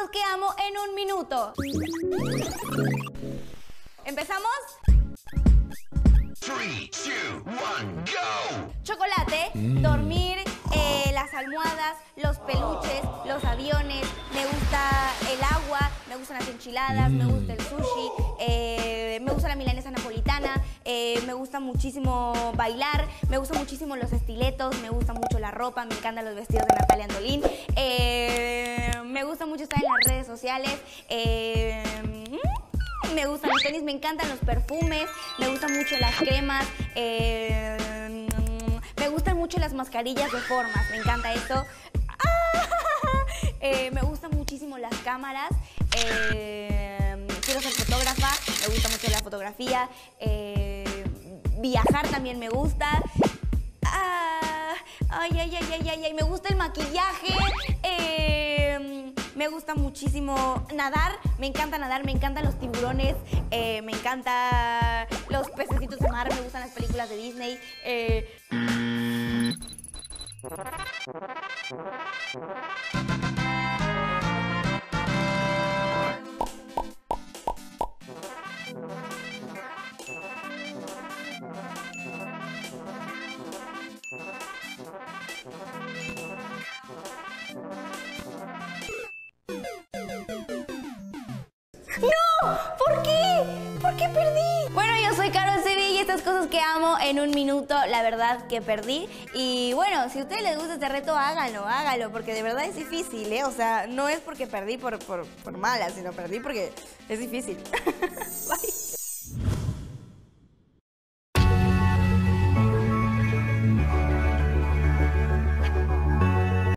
cosas que amo en un minuto. ¿Empezamos? 3, 2, 1, go! Chocolate, dormir, las almohadas, los peluches, los aviones, me gusta el agua, me gustan las enchiladas, me gusta el sushi, me gusta la milanesa napolitana, me gusta muchísimo bailar, me gustan muchísimo los estiletos, me gusta mucho la ropa, me encantan los vestidos de Natalia Andolín, me gusta mucho estar en las redes sociales, me gustan los tenis, me encantan los perfumes, me gustan mucho las cremas, me gustan mucho las mascarillas de formas, me encanta eso. Me gustan muchísimo las cámaras, quiero ser fotógrafa, me gusta mucho la fotografía, viajar también me gusta. Me gusta el maquillaje, me gusta muchísimo nadar, me encantan los tiburones, me encantan los pececitos de mar, me gustan las películas de Disney. ¡No! ¿Por qué? ¿Por qué perdí? Bueno, yo soy Carol Sevilla y estas cosas que amo en un minuto, la verdad que perdí. Y bueno, si a ustedes les gusta este reto, háganlo, porque de verdad es difícil, ¿eh? O sea, no es porque perdí por mala, sino perdí porque es difícil. Bye.